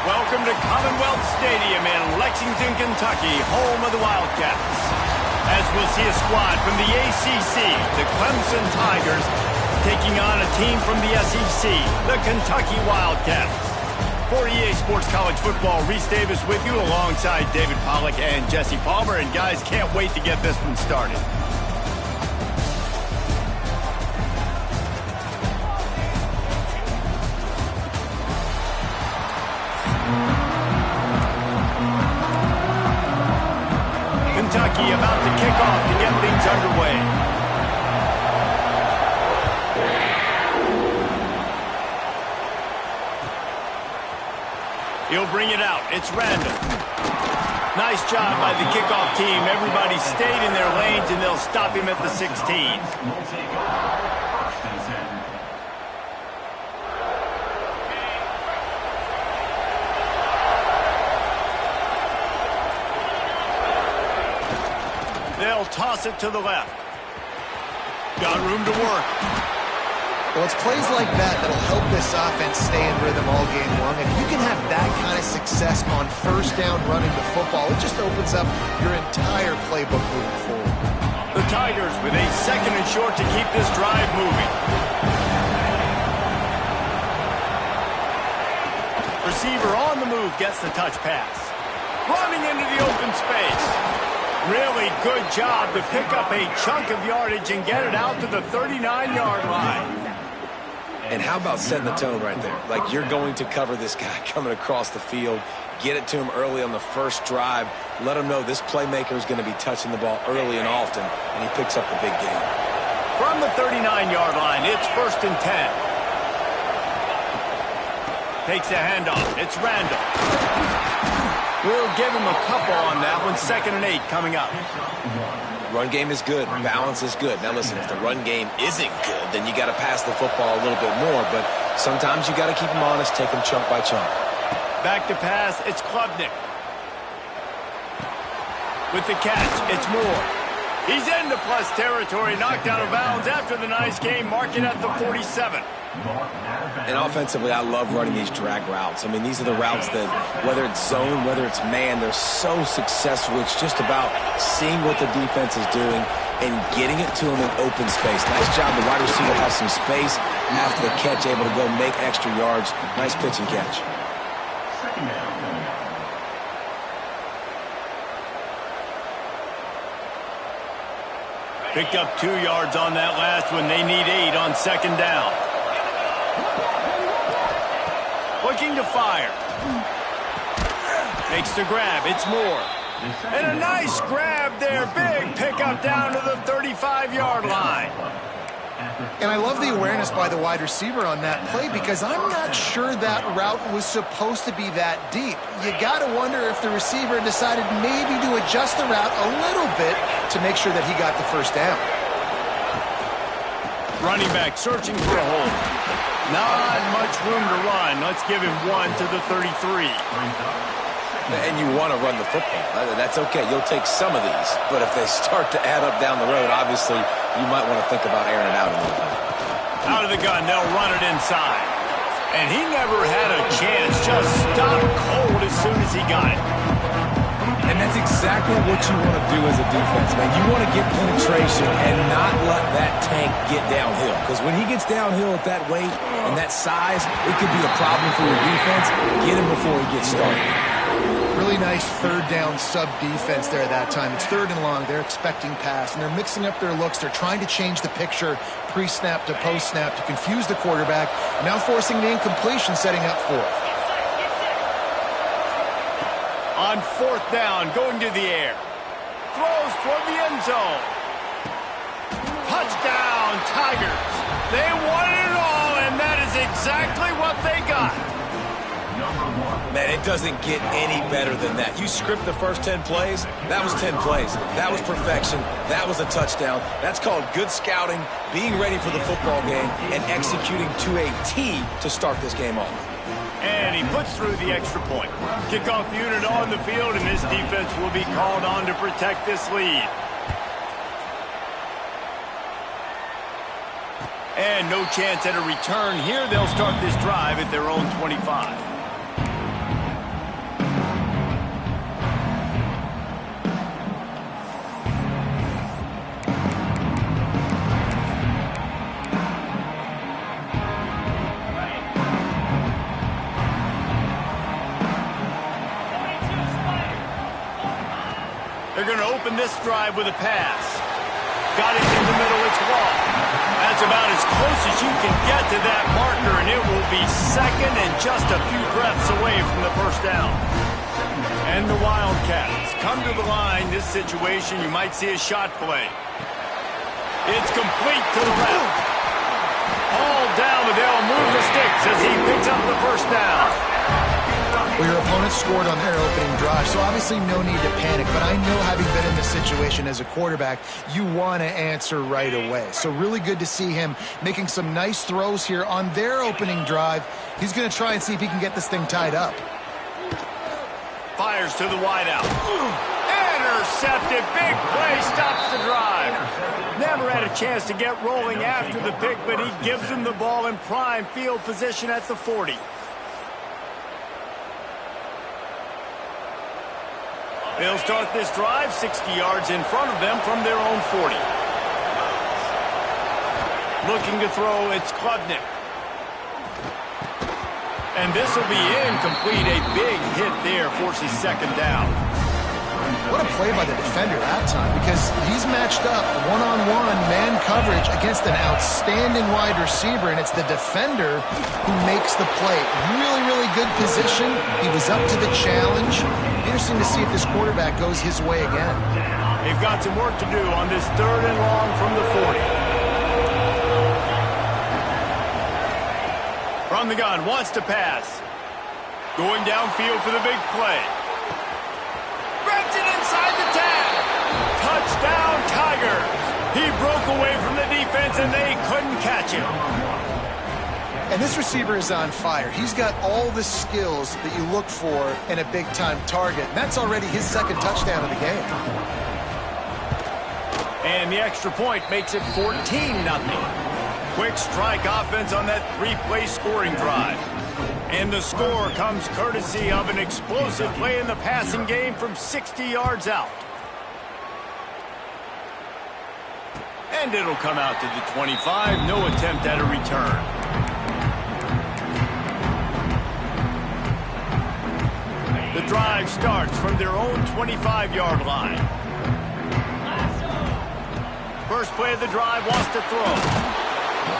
Welcome to Commonwealth Stadium in Lexington, Kentucky, home of the Wildcats. As we'll see a squad from the ACC, the Clemson Tigers, taking on a team from the SEC, the Kentucky Wildcats. For EA Sports College Football, Reese Davis with you alongside David Pollack and Jesse Palmer. And guys, can't wait to get this one started. Kentucky about to kick off to get things underway. He'll bring it out. It's random. Nice job by the kickoff team. Everybody stayed in their lanes, and they'll stop him at the 16. They'll toss it to the left. Got room to work. Well, it's plays like that that'll help this offense stay in rhythm all game long. If you can have that kind of success on first down running the football, it just opens up your entire playbook moving forward. The Tigers with a second and short to keep this drive moving. Receiver on the move gets the touch pass. Running into the open space. Really good job to pick up a chunk of yardage and get it out to the 39-yard line. And how about setting the tone right there? Like, you're going to cover this guy coming across the field, get it to him early on the first drive, let him know this playmaker is going to be touching the ball early and often, and he picks up the big game. From the 39-yard line, it's 1st and 10. Takes a handoff. It's Randall. We'll give him a couple on that one. 2nd and 8 coming up. Run game is good. Balance is good. Now listen, if the run game isn't good, then you got to pass the football a little bit more. But sometimes you got to keep them honest, take them chunk by chunk. Back to pass. It's Klubnik. With the catch, it's Moore. He's into plus territory, knocked out of bounds after the nice game, marking at the 47. And offensively, I love running these drag routes. I mean, these are the routes that, whether it's zone, whether it's man, they're so successful. It's just about seeing what the defense is doing and getting it to them in open space. Nice job. The wide receiver has some space after the catch, able to go make extra yards. Nice pitch and catch. Picked up 2 yards on that last one. They need 8 on 2nd down. Looking to fire. Makes the grab. It's Moore. And a nice grab there. Big pickup down to the 35-yard line. And I love the awareness by the wide receiver on that play because I'm not sure that route was supposed to be that deep. You got to wonder if the receiver decided maybe to adjust the route a little bit to make sure that he got the first down. Running back searching for a hole. Not much room to run. Let's give him 1 to the 33. And you want to run the football. That's okay. You'll take some of these. But if they start to add up down the road, obviously, you might want to think about airing it out a little bit. Out of the gun, they'll run it inside. And he never had a chance. Just stopped cold as soon as he got it. And that's exactly what you want to do as a defense, man. You want to get penetration and not let that tank get downhill. Because when he gets downhill at that weight and that size, it could be a problem for your defense. Get him before he gets started. Really nice 3rd down sub-defense there that time. It's 3rd and long. They're expecting pass, and they're mixing up their looks. They're trying to change the picture pre-snap to post-snap to confuse the quarterback, now forcing the incompletion, setting up 4th. On 4th down, going to the air. Throws toward the end zone. Touchdown, Tigers. They won it all, and that is exactly what they got. Man, it doesn't get any better than that. You script the first 10 plays, that was 10 plays. That was perfection. That was a touchdown. That's called good scouting, being ready for the football game, and executing to a T to start this game off. And he puts through the extra point. Kickoff unit on the field, and this defense will be called on to protect this lead. And no chance at a return here. They'll start this drive at their own 25. They're going to open this drive with a pass. Got it in the middle, it's Wall. That's about as close as you can get to that marker, and it will be second and just a few breaths away from the first down. And the Wildcats come to the line. This situation, you might see a shot play. It's complete to the left. All down, but they'll move the sticks as he picks up the first down. Well, your opponent scored on their opening drive, so obviously no need to panic. But I know, having been in this situation as a quarterback, you want to answer right away. So really good to see him making some nice throws here on their opening drive. He's going to try and see if he can get this thing tied up. Fires to the wideout. Intercepted. Big play. Stops the drive. Never had a chance to get rolling after the pick, but he gives him the ball in prime field position at the 40. They'll start this drive 60 yards in front of them from their own 40. Looking to throw, it's Klubnik. And this will be incomplete. A big hit there forces second down. What a play by the defender that time, because he's matched up one-on-one man coverage against an outstanding wide receiver, and it's the defender who makes the play. Really, really good position. He was up to the challenge. Interesting to see if this quarterback goes his way again. They've got some work to do on this third and long from the 40. From the gun, wants to pass. Going downfield for the big play. Grabs it inside the tag. Touchdown, Tigers. He broke away from the defense, and they couldn't catch him. And this receiver is on fire. He's got all the skills that you look for in a big-time target. And that's already his second touchdown of the game. And the extra point makes it 14-0. Quick strike offense on that three-play scoring drive. And the score comes courtesy of an explosive play in the passing game from 60 yards out. And it'll come out to the 25. No attempt at a return. The drive starts from their own 25-yard line. First play of the drive, wants to throw.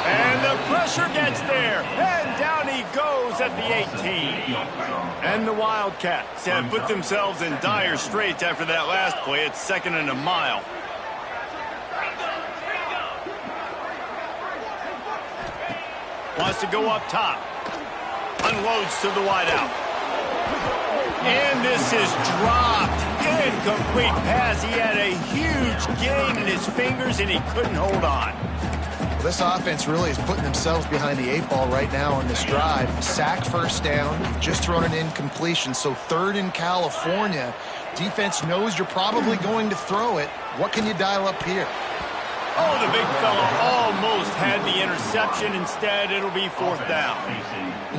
And the pressure gets there. And down he goes at the 18. And the Wildcats have put themselves in dire straits after that last play. It's second and a mile. Wants to go up top. Unloads to the wideout. And this is dropped. Incomplete pass. He had a huge gain in his fingers, and he couldn't hold on. This offense really is putting themselves behind the 8 ball right now on this drive. Sack, first down, just thrown an incompletion. So third in California. Defense knows you're probably going to throw it. What can you dial up here? Oh, the big fella almost had the interception. Instead, it'll be fourth down.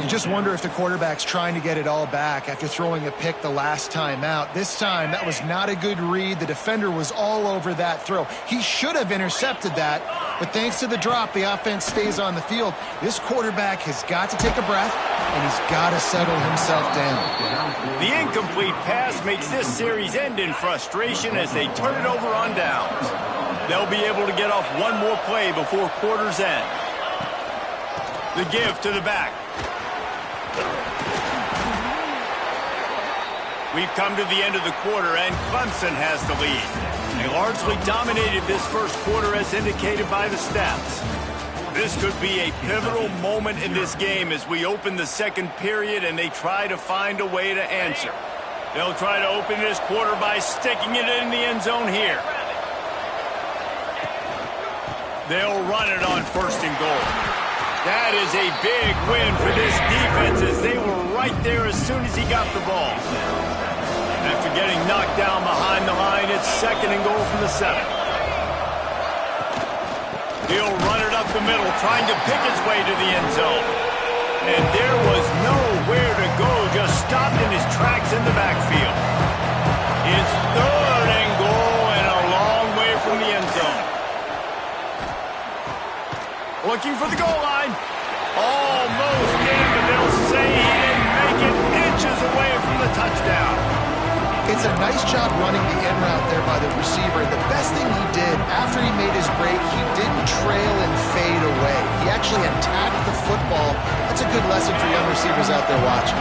You just wonder if the quarterback's trying to get it all back after throwing a pick the last time out. This time, that was not a good read. The defender was all over that throw. He should have intercepted that, but thanks to the drop, the offense stays on the field. This quarterback has got to take a breath, and he's got to settle himself down. The incomplete pass makes this series end in frustration as they turn it over on downs. They'll be able to get off one more play before quarter's end. The give to the back. We've come to the end of the quarter, and Clemson has the lead. They largely dominated this first quarter as indicated by the stats. This could be a pivotal moment in this game as we open the second period and they try to find a way to answer. They'll try to open this quarter by sticking it in the end zone here. They'll run it on 1st and goal. That is a big win for this defense as they were right there as soon as he got the ball. After getting knocked down behind the line, it's 2nd and goal from the 7. He'll run it up the middle, trying to pick his way to the end zone. And there was nowhere to go, just stopped in his tracks in the backfield. It's 3rd and goal and a long way from the end zone. Looking for the goal line. Almost in, but they'll say he didn't make it, inches away from the touchdown. It's a nice job running the in route there by the receiver. The best thing he did after he made his break, he didn't trail and fade away. He actually attacked the football. That's a good lesson for young receivers out there watching.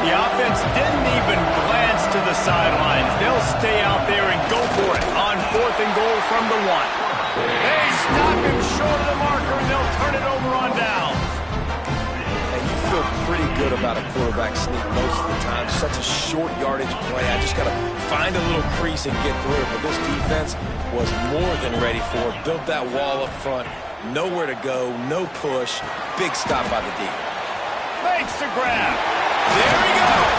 The offense didn't even glance to the sidelines. They'll stay out there and go for it on 4th and goal from the 1. They stop him short of the marker, and they'll turn it over on downs. And you feel pretty good about a quarterback sneak most of the time. Such a short yardage play. I just got to find a little crease and get through it. But this defense was more than ready for it. Built that wall up front. Nowhere to go. No push. Big stop by the D. Makes the grab. There he goes.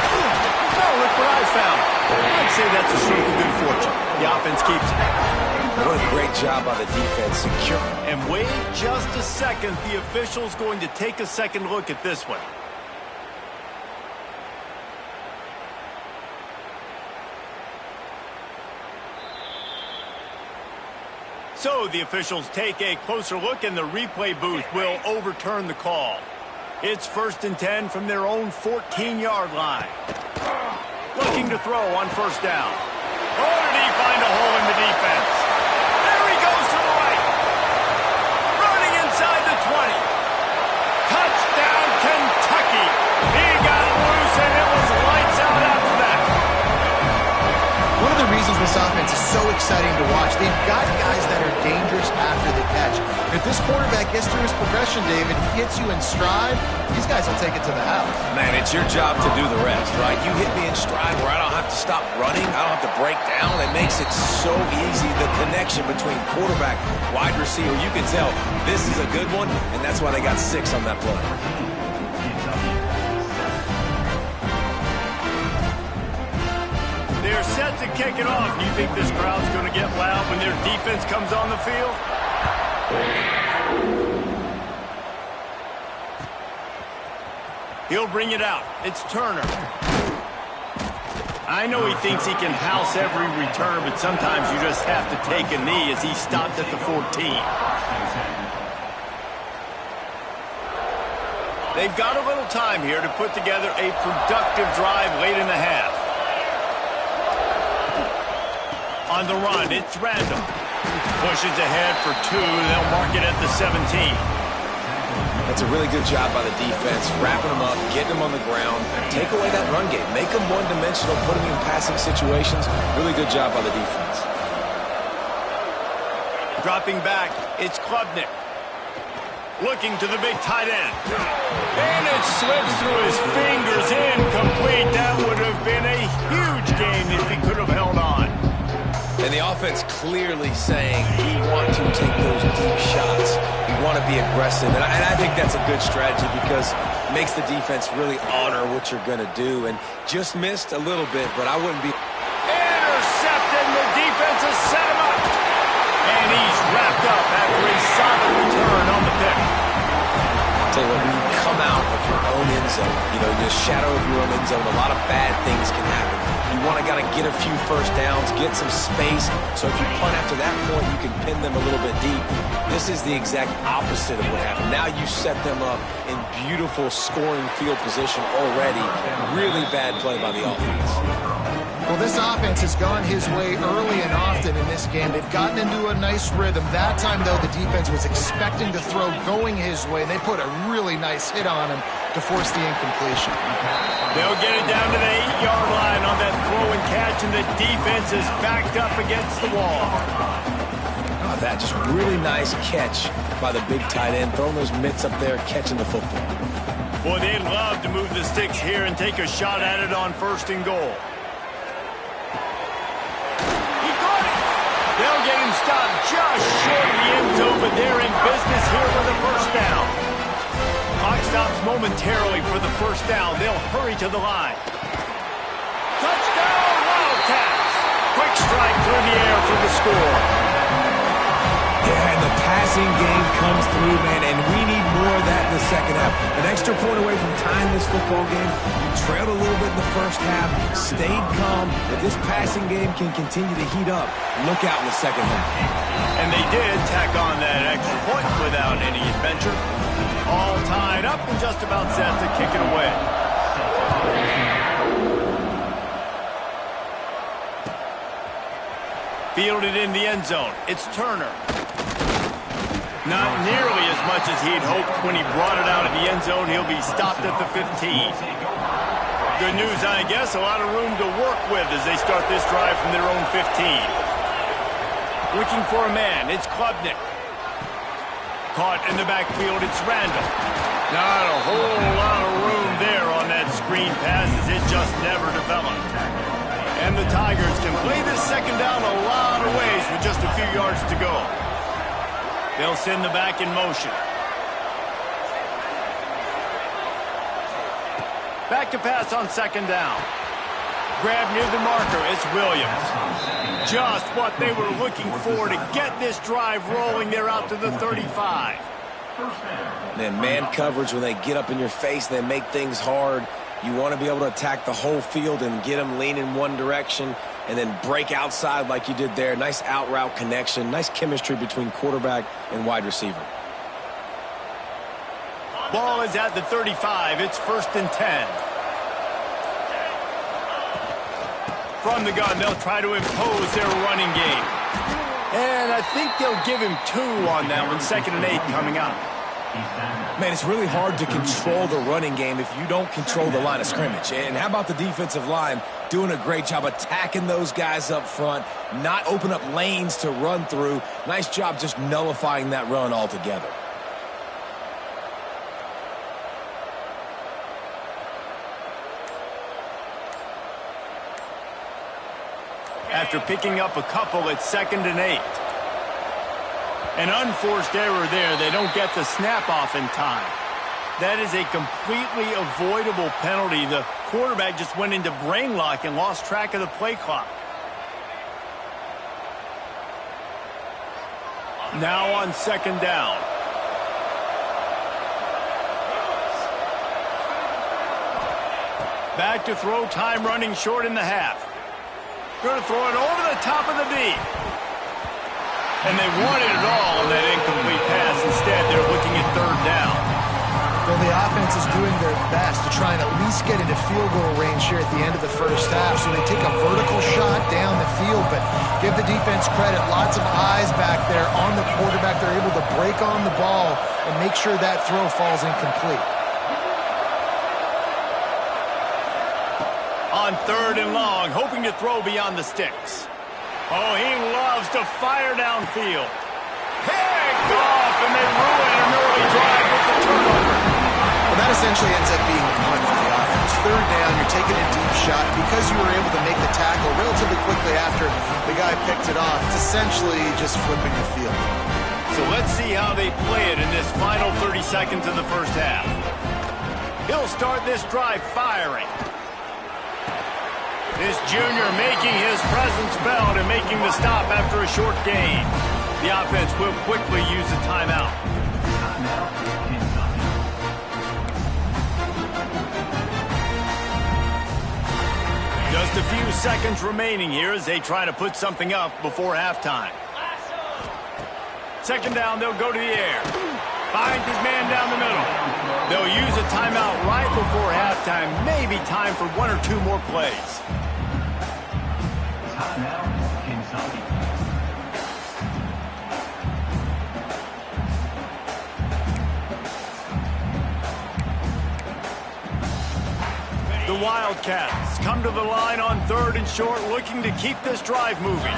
Oh, look what I found. I'd say that's a stroke of good fortune. The offense keeps it. What a great job by the defense. Secure. And wait just a second. The official's going to take a second look at this one. So the officials take a closer look and the replay booth will overturn the call. It's 1st and 10 from their own 14-yard line. Looking to throw on 1st down. Oh, did he find a hole in the defense? There he goes to the right. Running inside the 20. Touchdown, Kentucky. He got loose and it was lights out after that. One of the reasons this offense is so exciting to watch, they've got guys that are dangerous after the catch. If this quarterback gets through his progression, David, he hits you in stride, these guys will take it to the house. Man, it's your job to do the rest, right? You hit me in stride where I don't have to stop running. I don't have to break down. It makes it so easy. The connection between quarterback, wide receiver, you can tell this is a good one, and that's why they got 6 on that play. They're set to kick it off. Do you think this crowd's going to get loud when their defense comes on the field? He'll bring it out. It's Turner. I know he thinks he can house every return, but sometimes you just have to take a knee as he stopped at the 14. They've got a little time here to put together a productive drive late in the half. On the run, it's Randall. Pushes ahead for 2. They'll mark it at the 17. That's a really good job by the defense, wrapping them up, getting them on the ground. Take away that run game. Make them one-dimensional, put them in passing situations. Really good job by the defense. Dropping back, it's Klubnik. Looking to the big tight end. And it slips through his fingers, incomplete. That would have been a huge game if he could have held on. And the offense clearly saying we want to take those deep shots. We want to be aggressive. And I think that's a good strategy because it makes the defense really honor what you're going to do. And just missed a little bit, but I wouldn't be... Intercepted, the defense has set him up. And he's wrapped up after a solid return on the pick. I'll tell you what, when you come out of your own end zone, the shadow of your own end zone, a lot of bad things can happen. You want to get a few first downs, get some space, so if you punt after that point, you can pin them a little bit deep. This is the exact opposite of what happened. Now you set them up in beautiful scoring field position already. Really bad play by the offense. Well, this offense has gone his way early and often in this game. They've gotten into a nice rhythm. That time, though, the defense was expecting to throw going his way. They put a really nice hit on him to force the incompletion. They'll get it down to the 8-yard line on that throw and catch, and the defense is backed up against the wall. about that? Just really nice catch by the big tight end, throwing those mitts up there, catching the football. Boy, they'd love to move the sticks here and take a shot at it on 1st and goal. He caught it! They'll get him stopped just short of the end zone, but they're in business here with a 1st down. Clock stops momentarily for the 1st down. They'll hurry to the line. Touchdown, Wildcats! Quick strike through the air for the score. Yeah, and the passing game comes through, man, and we need more of that in the second half. An extra point away from tying this football game. You trailed a little bit in the first half, stayed calm. If this passing game can continue to heat up, look out in the second half. And they did tack on that extra point without any adventure. All tied up and just about set to kick it away. Fielded in the end zone. It's Turner. Not nearly as much as he'd hoped when he brought it out of the end zone. He'll be stopped at the 15. Good news, I guess. A lot of room to work with as they start this drive from their own 15. Looking for a man. It's Klubnik. Caught in the backfield. It's Randall. Not a whole lot of room there on that screen pass as it just never developed. And the Tigers can play this second down a lot of ways with just a few yards to go. They'll send the back in motion. Back to pass on 2nd down. Grab near the marker. It's Williams. Just what they were looking for to get this drive rolling. They're out to the 35. Then man coverage, when they get up in your face, they make things hard. You want to be able to attack the whole field and get them leaning one direction and then break outside like you did there. Nice out route connection. Nice chemistry between quarterback and wide receiver. Ball is at the 35. It's 1st and 10. From the gun, they'll try to impose their running game. And I think they'll give him 2 on that one. 2nd and 8 coming up. Man, it's really hard to control the running game if you don't control the line of scrimmage. And how about the defensive line doing a great job attacking those guys up front, not open up lanes to run through. Nice job just nullifying that run altogether. After picking up a couple, it's 2nd and 8. An unforced error there. They don't get the snap off in time. That is a completely avoidable penalty. The quarterback just went into brain lock and lost track of the play clock. Now on 2nd down. Back to throw, time running short in the half. Going to throw it over the top of the D. And they wanted it all on that incomplete pass. Instead, they're looking at 3rd down. Well, the offense is doing their best to try and at least get into field goal range here at the end of the first half. So they take a vertical shot down the field, but give the defense credit. Lots of eyes back there on the quarterback. They're able to break on the ball and make sure that throw falls incomplete. On 3rd and long, hoping to throw beyond the sticks. Oh, he loves to fire downfield. Picked off, and they ruin an early drive with the turnover. Well, that essentially ends up being a punt for the offense. 3rd down, you're taking a deep shot. Because you were able to make the tackle relatively quickly after the guy picked it off, it's essentially just flipping the field. So let's see how they play it in this final 30 seconds of the first half. He'll start this drive firing. This junior making his presence felt and making the stop after a short gain. The offense will quickly use a timeout. Just a few seconds remaining here as they try to put something up before halftime. 2nd down, they'll go to the air. Finds his man down the middle. They'll use a timeout right before halftime. Maybe time for 1 or 2 more plays. The Wildcats come to the line on 3rd and short, looking to keep this drive moving.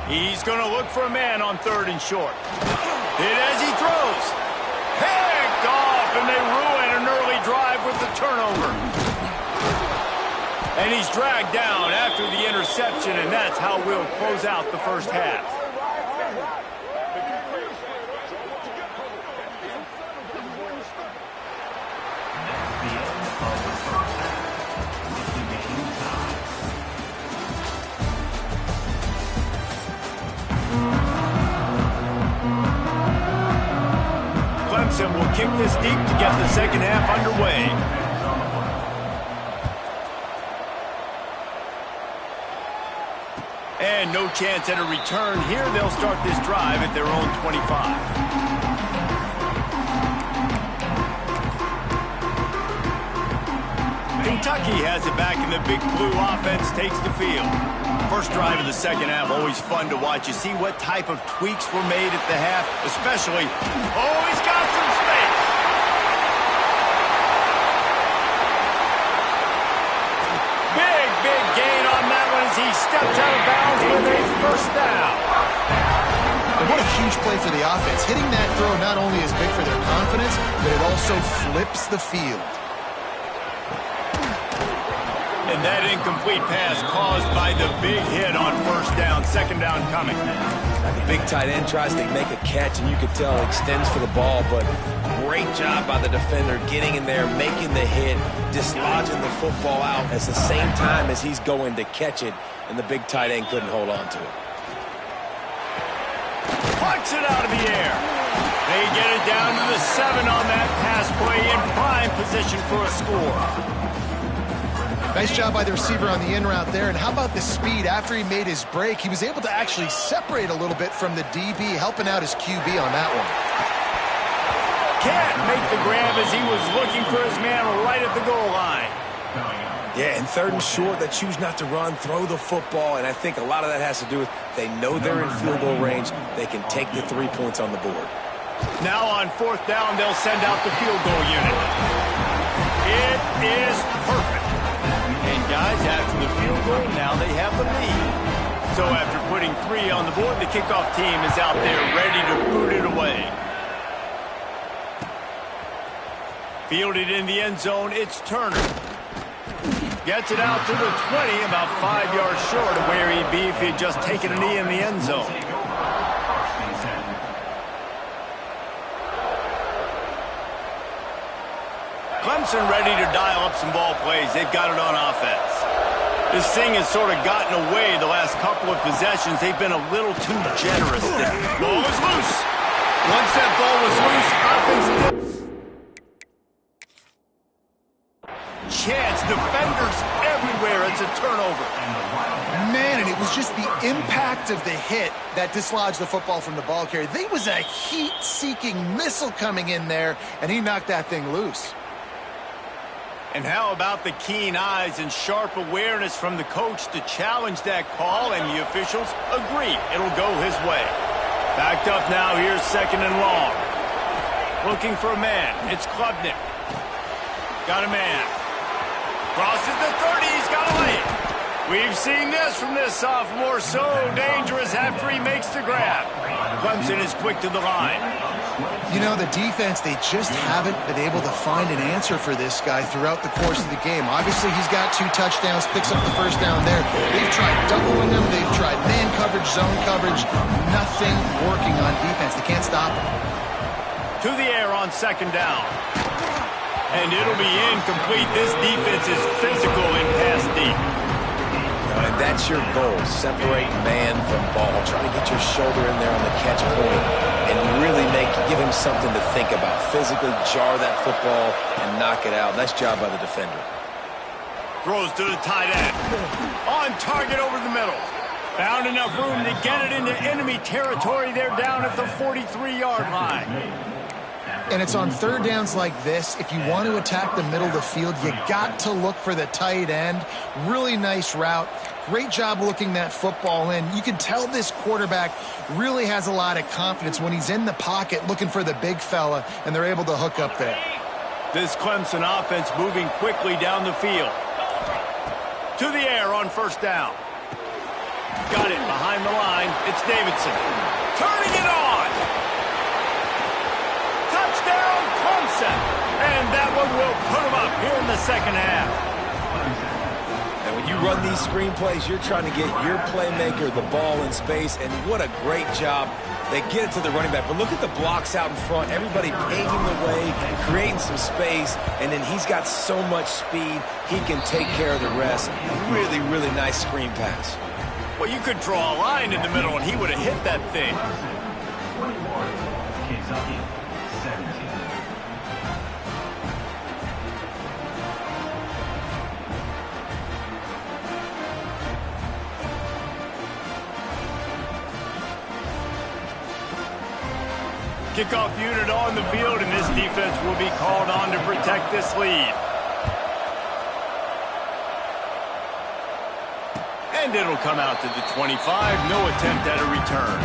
He's going to look for a man on 3rd and short. Hit as he throws. Picked off, and they ruin an early drive with the turnover. And he's dragged down after the interception, and that's how we'll close out the first half. Clemson will kick this deep to get the second half underway. And no chance at a return here. They'll start this drive at their own 25. Kentucky has it back, and the Big Blue offense takes the field. First drive of the second half, always fun to watch. You see what type of tweaks were made at the half, especially. Oh, he's got some space. Big gain on that one as he steps out of bounds with a first down. And what a huge play for the offense. Hitting that throw not only is big for their confidence, but it also flips the field. And that incomplete pass caused by the big hit on first down. Second down coming. The big tight end tries to make a catch, and you could tell it extends for the ball, but great job by the defender getting in there, making the hit, dislodging the football out at the same time as he's going to catch it, and the big tight end couldn't hold on to it. Plucks it out of the air. They get it down to the 7 on that pass play, in prime position for a score. Nice job by the receiver on the in route there. And how about the speed after he made his break? He was able to actually separate a little bit from the DB, helping out his QB on that one. Can't make the grab as he was looking for his man right at the goal line. Yeah, and 3rd and short, they choose not to run, throw the football, and I think a lot of that has to do with they know they're in field goal range. They can take the 3 points on the board. Now on 4th down, they'll send out the field goal unit. It is perfect. And guys, after the field goal, now they have the lead. So after putting 3 on the board, the kickoff team is out there ready to boot it away. Fielded in the end zone, it's Turner. Gets it out to the 20, about 5 yards short of where he'd be if he'd just taken a knee in the end zone. Clemson ready to dial up some ball plays. They've got it on offense. This thing has sort of gotten away the last couple of possessions. They've been a little too generous. The ball is loose. Once that ball was loose, offense chance. Defenders everywhere. It's a turnover. Man, and it was just the impact of the hit that dislodged the football from the ball carrier. There was a heat-seeking missile coming in there, and he knocked that thing loose. And how about the keen eyes and sharp awareness from the coach to challenge that call, and the officials agree it'll go his way. Backed up now, here's 2nd and long. Looking for a man, it's Klubnik. Got a man. Crosses the 30, he's got a lane. We've seen this from this sophomore, so dangerous after he makes the grab. Clemson is quick to the line. You know, the defense, they just haven't been able to find an answer for this guy throughout the course of the game. Obviously, he's got 2 touchdowns, picks up the first down there. They've tried doubling him. They've tried man coverage, zone coverage. Nothing working on defense. They can't stop him. To the air on 2nd down. And it'll be incomplete. This defense is physical in pass deep. And that's your goal. Separate man from ball. Try to get your shoulder in there on the catch point and really give him something to think about. Physically jar that football and knock it out. Nice job by the defender. Throws to the tight end. On target over the middle. Found enough room to get it into enemy territory. They're down at the 43-yard line. And it's on 3rd downs like this. If you want to attack the middle of the field, you got to look for the tight end. Really nice route. Great job looking that football in. You can tell this quarterback really has a lot of confidence when he's in the pocket looking for the big fella, and they're able to hook up there. This Clemson offense moving quickly down the field. To the air on 1st down. Got it behind the line. It's Davidson. Turning it on. Touchdown, Clemson. And that one will put them up here in the second half. And when you run these screenplays, you're trying to get your playmaker the ball in space, and what a great job. They get it to the running back, but look at the blocks out in front. Everybody paving the way, creating some space, and then he's got so much speed, he can take care of the rest. Really, really nice screen pass. Well, you could draw a line in the middle, and he would have hit that thing. 21, Kentucky, 17. Kickoff unit on the field, and this defense will be called on to protect this lead. And it'll come out to the 25. No attempt at a return.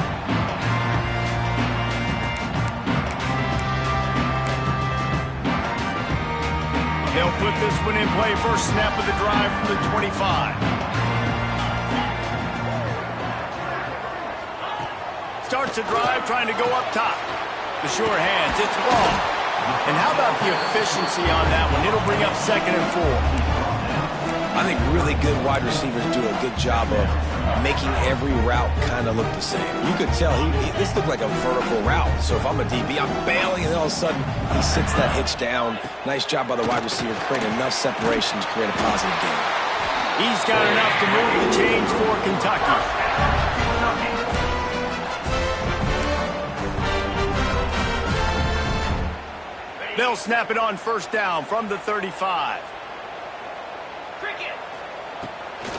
They'll put this one in play. First snap of the drive from the 25. Starts a drive trying to go up top. The sure hands, it's wrong. And how about the efficiency on that one? It'll bring up 2nd and 4. I think really good wide receivers do a good job of making every route kind of look the same. You could tell this looked like a vertical route. So if I'm a DB, I'm bailing, and then all of a sudden he sits that hitch down. Nice job by the wide receiver, creating enough separation to create a positive game. He's got enough to move the chains for Kentucky. They'll snap it on first down from the 35.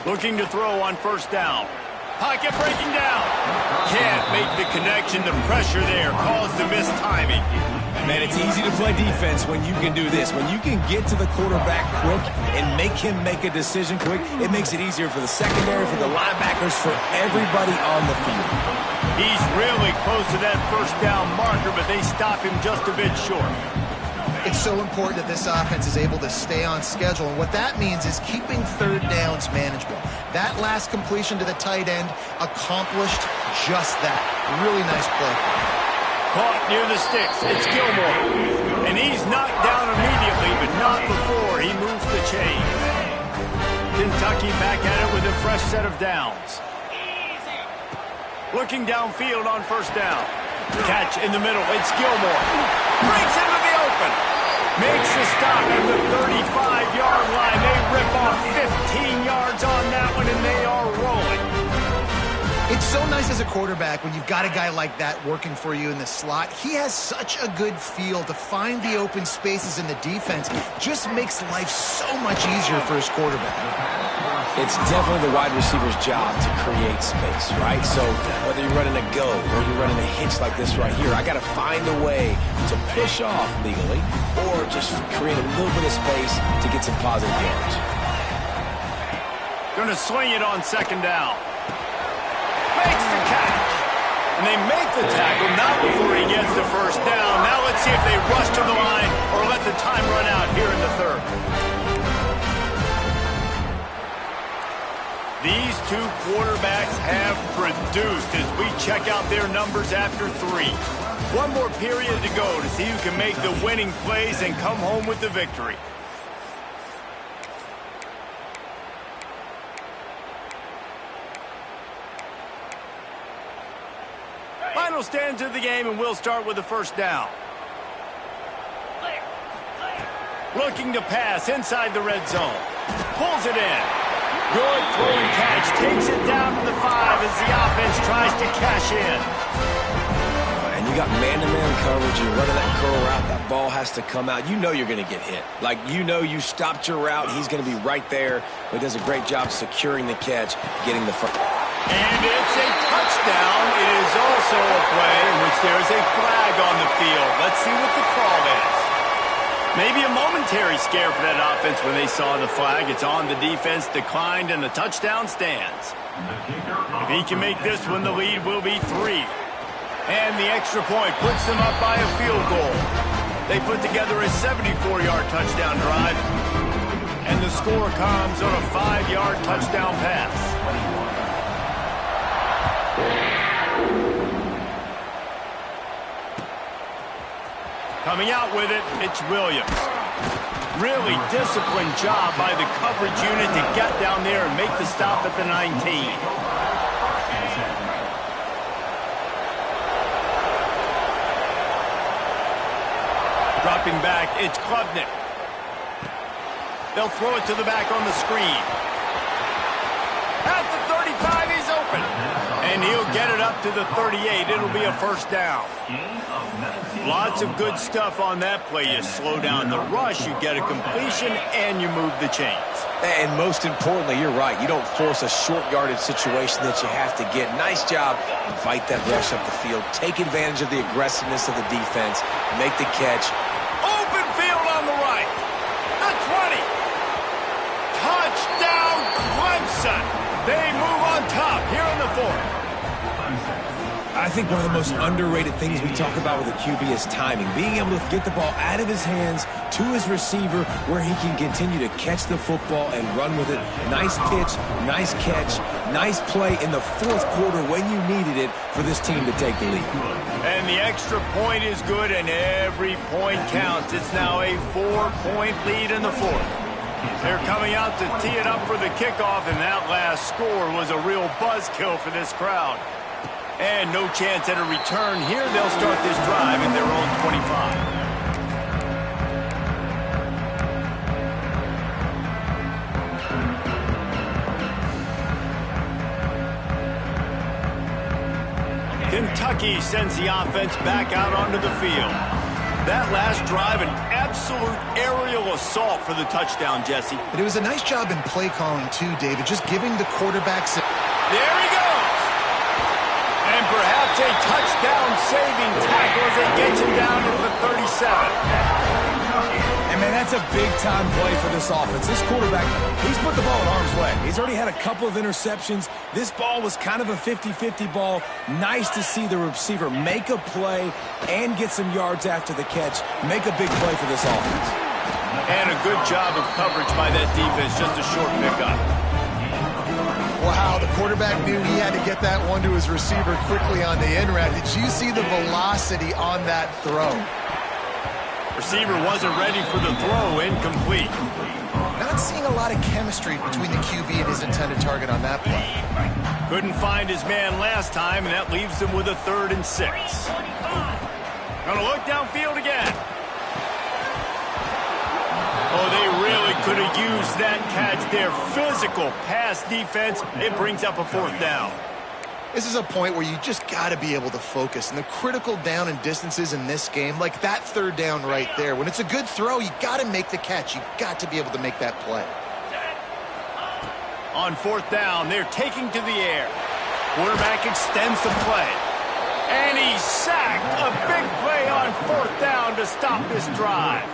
Looking to throw on first down. Pocket breaking down. Can't make the connection. The pressure there caused the missed timing. Man, it's easy to play defense when you can do this. When you can get to the quarterback quick and make him make a decision quick, it makes it easier for the secondary, for the linebackers, for everybody on the field. He's really close to that first down marker, but they stop him just a bit short. It's so important that this offense is able to stay on schedule, and what that means is keeping third downs manageable. That last completion to the tight end accomplished just that. Really nice play. Caught near the sticks. It's Gilmore. And he's knocked down immediately, but not before he moves the chains. Kentucky back at it with a fresh set of downs. Looking downfield on first down. Catch in the middle. It's Gilmore. Breaks into the open. Makes the stop at the 35-yard line. They rip off 15 yards on that one, and they are rolling. It's so nice as a quarterback when you've got a guy like that working for you in the slot. He has such a good feel to find the open spaces in the defense. Just makes life so much easier for his quarterback. It's definitely the wide receiver's job to create space, right? So whether you're running a go or you're running a hitch like this right here, I got to find a way to push off legally or just create a little bit of space to get some positive yards. Going to swing it on second down. Makes the catch. And they make the tackle not before he gets the first down. Now let's see if they rush to the line or let the time run out here in the third. These two quarterbacks have produced as we check out their numbers after 3. One more period to go to see who can make the winning plays and come home with the victory. Final stands of the game, and we'll start with the first down. Looking to pass inside the red zone. Pulls it in. Good throwing catch. Takes it down to the 5 as the offense tries to cash in. And you got man-to-man coverage. You're running that curl route. That ball has to come out. You know you're going to get hit. Like, you know you stopped your route. He's going to be right there. But he does a great job securing the catch, getting the first. And it's a touchdown. It is also a play in which there is a flag on the field. Let's see what the call is. Maybe a momentary scare for that offense when they saw the flag. It's on, the defense declined, and the touchdown stands. If he can make this one, the lead will be 3. And the extra point puts them up by a field goal. They put together a 74-yard touchdown drive, and the score comes on a 5-yard touchdown pass. Coming out with it, it's Williams. Really disciplined job by the coverage unit to get down there and make the stop at the 19. Dropping back, it's Klubnik. They'll throw it to the back on the screen. At the 35, he's open. And he'll get it up to the 38. It'll be a first down. Lots of good stuff on that play. You slow down the rush, you get a completion, and you move the chains. And most importantly, you're right. You don't force a short yardage situation that you have to get. Nice job. Invite that rush up the field. Take advantage of the aggressiveness of the defense. Make the catch. Open field on the right. The 20. Touchdown, Clemson. They move on top here in the fourth. I think one of the most underrated things we talk about with a QB is timing. Being able to get the ball out of his hands to his receiver where he can continue to catch the football and run with it. Nice pitch, nice catch, nice play in the fourth quarter when you needed it for this team to take the lead. And the extra point is good, and every point counts. It's now a 4-point lead in the fourth. They're coming out to tee it up for the kickoff, and that last score was a real buzzkill for this crowd. And no chance at a return here. They'll start this drive at their own 25. Kentucky sends the offense back out onto the field. That last drive, an absolute aerial assault for the touchdown, Jesse. But it was a nice job in play calling, too, David, just giving the quarterbacks... There he goes! And perhaps a touchdown-saving tackle as it gets him down to the 37. And, man, that's a big-time play for this offense. This quarterback, he's put the ball in harm's way. He's already had a couple of interceptions. This ball was kind of a 50-50 ball. Nice to see the receiver make a play and get some yards after the catch. Make a big play for this offense. And a good job of coverage by that defense. Just a short pickup. Wow, the quarterback knew he had to get that one to his receiver quickly on the in route. Did you see the velocity on that throw? Receiver wasn't ready for the throw, incomplete. Not seeing a lot of chemistry between the QB and his intended target on that play. Couldn't find his man last time, and that leaves him with a 3rd and 6. Gonna look downfield again. Oh, they really could have used that catch there. Physical pass defense. It brings up a 4th down. This is a point where you just got to be able to focus. And the critical down and distances in this game, like that 3rd down right there, when it's a good throw, you got to make the catch. You got to be able to make that play. On 4th down, they're taking to the air. Quarterback extends the play. And he's sacked. A big play on 4th down to stop this drive.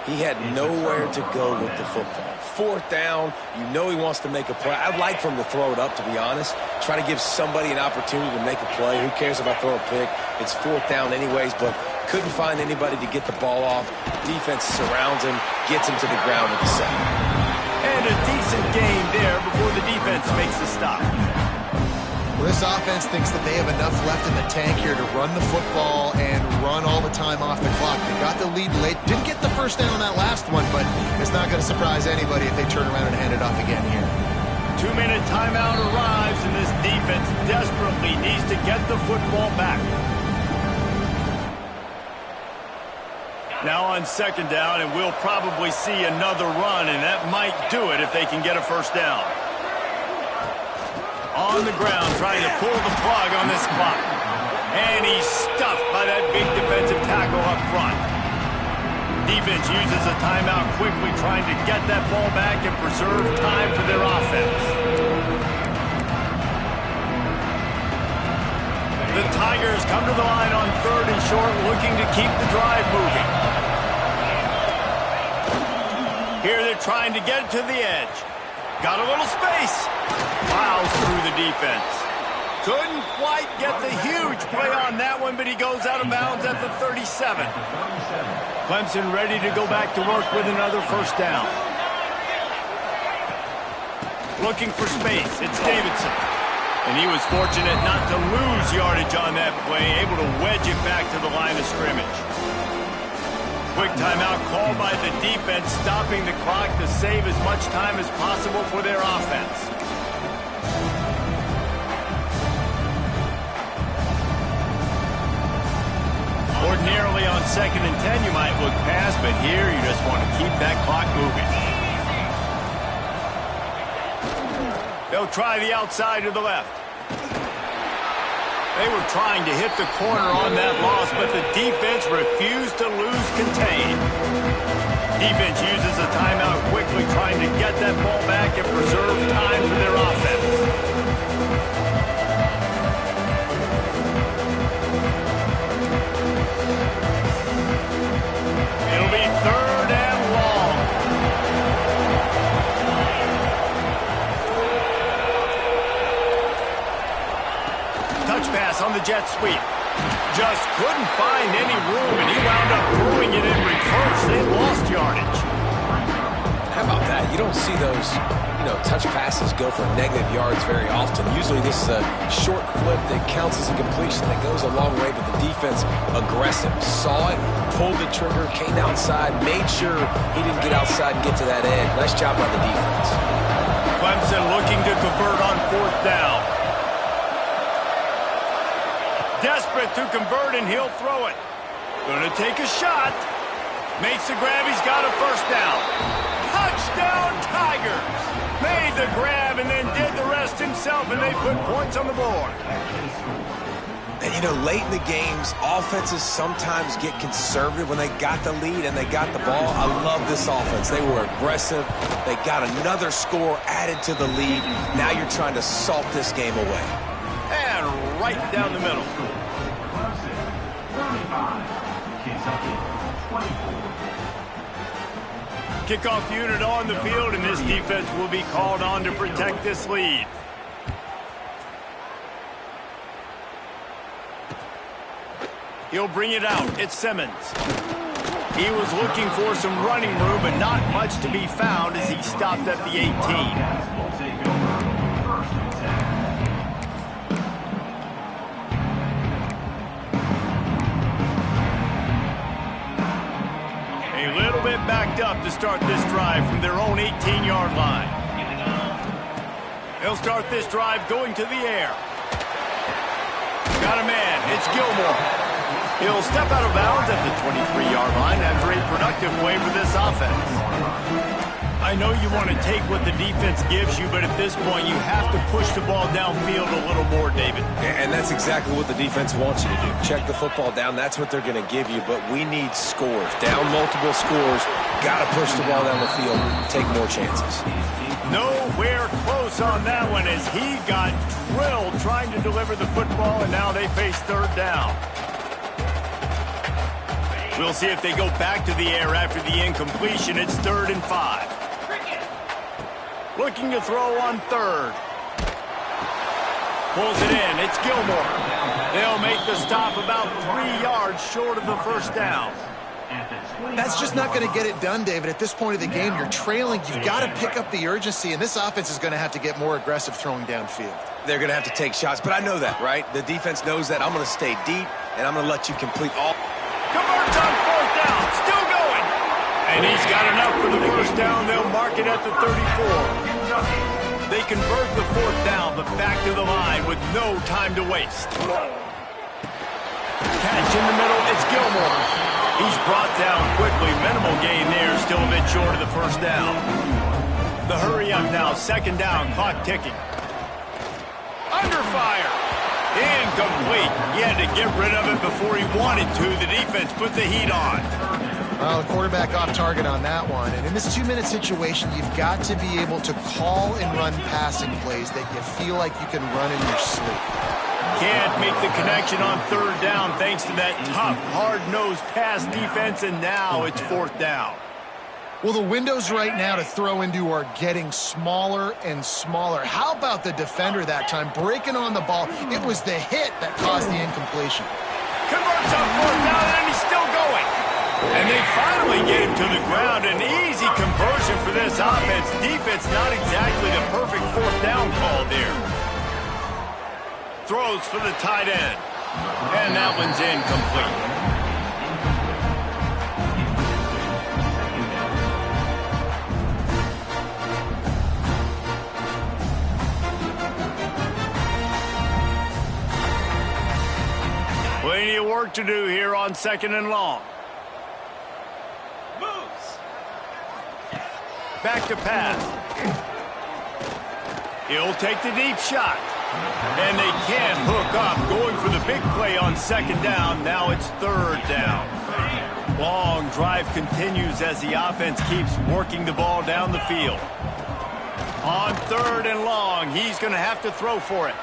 He had nowhere to go with the football. 4th down, you know he wants to make a play. I'd like for him to throw it up, to be honest. Try to give somebody an opportunity to make a play. Who cares if I throw a pick? It's 4th down anyways, but couldn't find anybody to get the ball off. Defense surrounds him, gets him to the ground with the sack. And a decent gain there before the defense makes the stop. Well, this offense thinks that they have enough left in the tank here to run the football and run all the time off the clock. They got the lead late. Didn't get the first down on that last one, but it's not going to surprise anybody if they turn around and hand it off again here. 2-minute timeout arrives, and this defense desperately needs to get the football back. Now on 2nd down, and we'll probably see another run, and that might do it if they can get a first down. On the ground, trying to pull the plug on this clock. And he's stuffed by that big defensive tackle up front. Defense uses a timeout quickly, trying to get that ball back and preserve time for their offense. The Tigers come to the line on 3rd and short, looking to keep the drive moving. Here they're trying to get it to the edge. Got a little space. Plows through the defense. Couldn't quite get the huge play on that one, but he goes out of bounds at the 37. Clemson ready to go back to work with another first down. Looking for space. It's Davidson. And he was fortunate not to lose yardage on that play, able to wedge it back to the line of scrimmage. Quick timeout called by the defense, stopping the clock to save as much time as possible for their offense. Ordinarily on 2nd and 10, you might look past, but here you just want to keep that clock moving. They'll try the outside to the left. They were trying to hit the corner on that loss, but the defense refused to lose contain. Defense uses a timeout quickly, trying to get that ball back and preserve time for their offense. It'll be 3rd and long. Touch pass on the jet sweep. Just couldn't find any room, and he wound up throwing it in reverse. They lost yardage. How about that? You don't see those, touch passes go for negative yards very often. Usually this is a short flip that counts as a completion that goes a long way, but the defense aggressive. Saw it, pulled the trigger, came outside, made sure he didn't get outside and get to that edge. Nice job by the defense. Clemson looking to convert on 4th down. Desperate to convert, and he'll throw it. Gonna take a shot. Makes the grab. He's got a 1st down. Touchdown, Tigers. Made the grab and then did the rest himself, and they put points on the board. And, late in the games, offenses sometimes get conservative when they got the lead and they got the ball. I love this offense. They were aggressive. They got another score added to the lead. Now you're trying to salt this game away. And right down the middle. Clemson, 35. Kentucky, 24. Kickoff unit on the field, and this defense will be called on to protect this lead. He'll bring it out. It's Simmons. He was looking for some running room, but not much to be found as he stopped at the 18. Backed up to start this drive from their own 18-yard line. They'll start this drive going to the air. Got a man. It's Gilmore. He'll step out of bounds at the 23-yard line after a productive play for this offense. I know you want to take what the defense gives you, but at this point you have to push the ball downfield a little more, David. And that's exactly what the defense wants you to do. Check the football down. That's what they're going to give you, but we need scores. Down multiple scores. Got to push the ball down the field. Take more chances. Nowhere close on that one as he got drilled trying to deliver the football, and now they face 3rd down. We'll see if they go back to the air after the incompletion. It's 3rd and 5. Looking to throw on 3rd. Pulls it in. It's Gilmore. They'll make the stop about 3 yards short of the 1st down. That's just not going to get it done, David. At this point of the game, you're trailing. You've got to pick up the urgency, and this offense is going to have to get more aggressive throwing downfield. They're going to have to take shots, but I know that, right? The defense knows that. I'm going to stay deep, and I'm going to let you complete all. Converts on 4th down. Still going. And he's got enough for the 1st down. They'll mark it at the 34. They convert the 4th down, but back to the line with no time to waste. Catch in the middle. It's Gilmore. He's brought down quickly. Minimal gain there. Still a bit short of the 1st down. The hurry up now. 2nd down. Clock ticking. Under fire. Incomplete. He had to get rid of it before he wanted to. The defense put the heat on. Well, the quarterback off target on that one. And in this 2-minute situation, you've got to be able to call and run passing plays that you feel like you can run in your sleep. Can't make the connection on 3rd down thanks to that tough, hard-nosed pass defense, and now it's 4th down. Well, the windows right now to throw into are getting smaller and smaller. How about the defender that time breaking on the ball? It was the hit that caused the incompletion. Converts on 4th down, and he's still going. And they finally get him to the ground. An easy conversion for this offense. Defense not exactly the perfect 4th down call there. throws for the tight end. And that one's incomplete. Plenty of work to do here on 2nd and long. Back to pass. He'll take the deep shot. And they can't hook up. Going for the big play on 2nd down. Now it's 3rd down. Long drive continues as the offense keeps working the ball down the field. On 3rd and long, he's going to have to throw for it.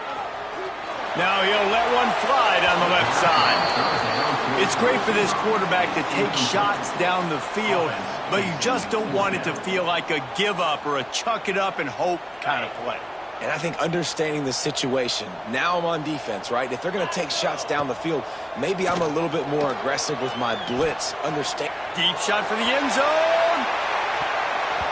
Now he'll let one fly down the left side. It's great for this quarterback to take shots down the field, but you just don't want it to feel like a give-up or a chuck-it-up-and-hope kind of play. And I think understanding the situation, now I'm on defense, right? If they're going to take shots down the field, maybe I'm a little bit more aggressive with my blitz. Understand. Deep shot for the end zone.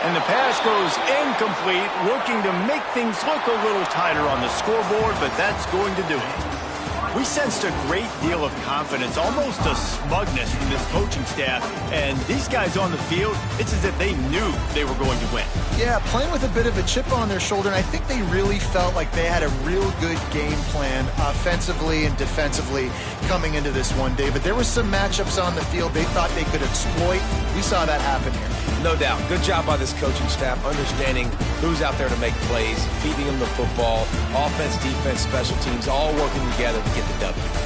And the pass goes incomplete, looking to make things look a little tighter on the scoreboard, but that's going to do it. We sensed a great deal of confidence, almost a smugness from this coaching staff. And these guys on the field, it's as if they knew they were going to win. Yeah, playing with a bit of a chip on their shoulder, and I think they really felt like they had a real good game plan offensively and defensively coming into this one, David. There were some matchups on the field they thought they could exploit. We saw that happen here. No doubt. Good job by this coaching staff, understanding who's out there to make plays, feeding them the football, offense, defense, special teams, all working together to get the W.